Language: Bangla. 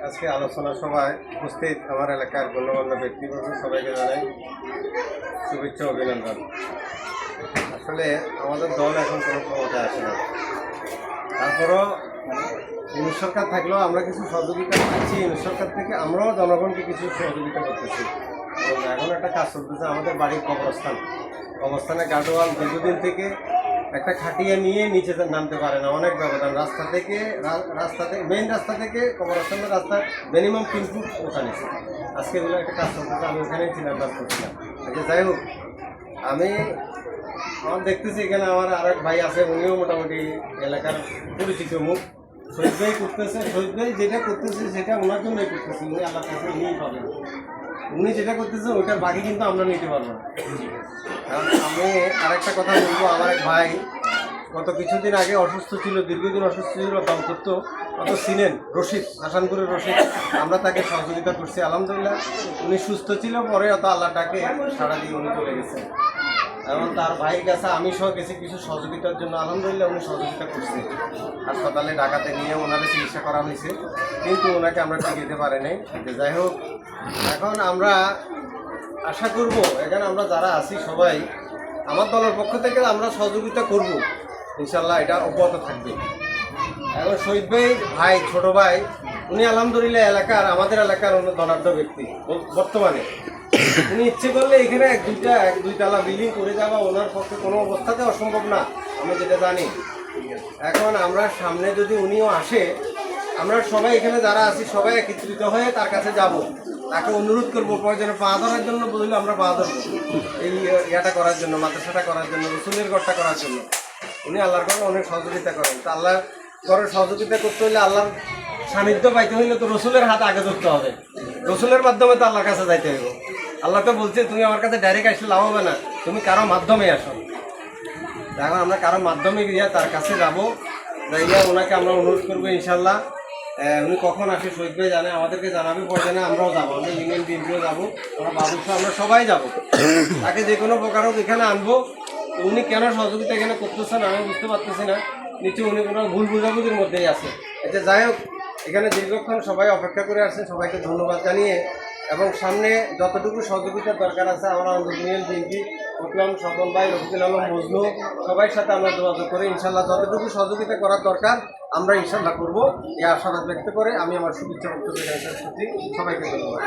আজকে আলোচনা সভায় উপস্থিত আমার এলাকার গণ্যমান্য ব্যক্তিবর্গ সবাইকে জানাই শুভেচ্ছা অভিনন্দন। আসলে আমাদের দল এখন কোনো ক্ষমতায় আসে না, তারপরও ইউনিট সরকার থাকলেও আমরা কিছু সহযোগিতা পাচ্ছি। ইউনিট সরকার থেকে আমরাও জনগণকে কিছু সহযোগিতা করতেছি। এবং এখন একটা কাজ চলতেছে, আমাদের বাড়ির অবস্থানে গার্ডওয়াল দীর্ঘদিন থেকে একটা খাটিয়ে নিয়ে নিচে নামতে পারে না, অনেক ব্যবধান। রাস্তা থেকে মেইন রাস্তা থেকে কবরস্থানের রাস্তা মিনিমাম 3 ফুট ওখানে। আজকে এগুলো একটা কাজ চলতেছে, আমি ওখানেই ছিলাম, কাজ করছিলাম। আচ্ছা, যাই হোক, আমি দেখতেছি এখানে আমার আরেক ভাই আছে, উনিও মোটামুটি এলাকার পরিচিত মুখ। শহীদ ভাই করতেছে, শহীদ ভাই যেটা করতেছে সেটা ওনার জন্যই করতেছে, উনি আল্লাহর কাছে উনিই পাবেন। উনি যেটা করতেছে ওইটার বাকি কিন্তু আমরা নিতে পারবো না। কারণ আমি আরেকটা কথা বলবো, আমার এক ভাই গত কিছুদিন আগে অসুস্থ ছিল, দীর্ঘদিন অসুস্থ ছিল, দম করতো, অত ছিলেন রশিদ, হাসানপুরের রশিদ। আমরা তাকে সহযোগিতা করছি, আলহামদুলিল্লাহ উনি সুস্থ ছিল। পরে অত আল্লাহটাকে সারা দিয়ে উনি চলে গেছে। এবং তার ভাইয়ের কাছে আমি সহ গেছি কিছু সহযোগিতার জন্য, আলহামদুলিল্লাহ উনি সহযোগিতা করছে। হাসপাতালে ঢাকাতে নিয়ে ওনাদের চিকিৎসা করা হয়েছে, কিন্তু ওনাকে আমরা ঠিক যেতে পারি নাই। যাই হোক, এখন আমরা আশা করব এখানে আমরা যারা আছি সবাই আমার দলের পক্ষ থেকে আমরা সহযোগিতা করব, ইনশাল্লাহ এটা অব্যাহত থাকবে। এখন শহীদ ভাই ছোট ভাই, উনি আলহামদুলিল্লাহ আমাদের এলাকার ধনাঢ্য ব্যক্তি বর্তমানে। উনি ইচ্ছে করলে এখানে এক দুইতলা বিল্ডিং করে যাওয়া ওনার পক্ষে কোনো অবস্থাতে অসম্ভব না, আমি যেটা জানি। এখন আমরা সামনে যদি উনিও আসে, আমরা সবাই এখানে যারা আছি সবাই একত্রিত হয়ে তার কাছে যাব, তাকে অনুরোধ করবো প্রয়োজনে পা ধরার জন্য বললে আমরা পা ধরবো, এই ইয়াটা করার জন্য, মাদ্রাসাটা করার জন্য, রসুলের ঘরটা করার জন্য। উনি আল্লাহর ঘরে অনেক সহযোগিতা করেন। তো আল্লাহর ঘরে সহযোগিতা করতে হলে, আল্লাহর সান্নিধ্য পাইতে হইলে তো রসুলের হাত আগে ধরতে হবে, রসুলের মাধ্যমে তো আল্লাহর কাছে যাইতে হবে। আল্লাহ তো বলছে তুমি আমার কাছে ডাইরেক্ট আসলে লাভ হবে না, তুমি কারো মাধ্যমে আসো। এখন আমরা কারো মাধ্যমে গিয়ে তার কাছে যাবো, যাইয়া ওনাকে আমরা অনুরোধ করবো ইনশাল্লাহ। উনি কখন আসে শহীদ ভাই জানে, আমাদেরকে জানাবে, পরে জানে আমরাও যাবো, আমরা ইউনিয়ন বিএনপিও যাবো, আমরা বাবুসহ আমরা সবাই যাবো। তাকে যে কোনো প্রকার হোক এখানে আনবো। উনি কেন সহযোগিতা এখানে করতেছেন আমি বুঝতে পারতেছি না, নিশ্চয়ই উনি কোনো ভুল বুঝাবুঝির মধ্যেই আছে। আচ্ছা, যাই হোক, এখানে দীর্ঘক্ষণ সবাই অপেক্ষা করে আসছেন, সবাইকে ধন্যবাদ জানিয়ে এবং সামনে যতটুকু সহযোগিতার দরকার আছে আমরা ইউনিয়ন বিএনপি প্রোগ্রাম স্বপন ভাই, রফিকুল আলম, মজনু সবাই সাথে আমরা যোগাযোগ করে ইনশাল্লাহ যতটুকু সহযোগিতা করার দরকার আমরা ইনশাল্লাহ করবো, এই আশাবাদ ব্যক্ত করে আমি আমার শুভেচ্ছা বক্তব্য সবাইকে ধন্যবাদ।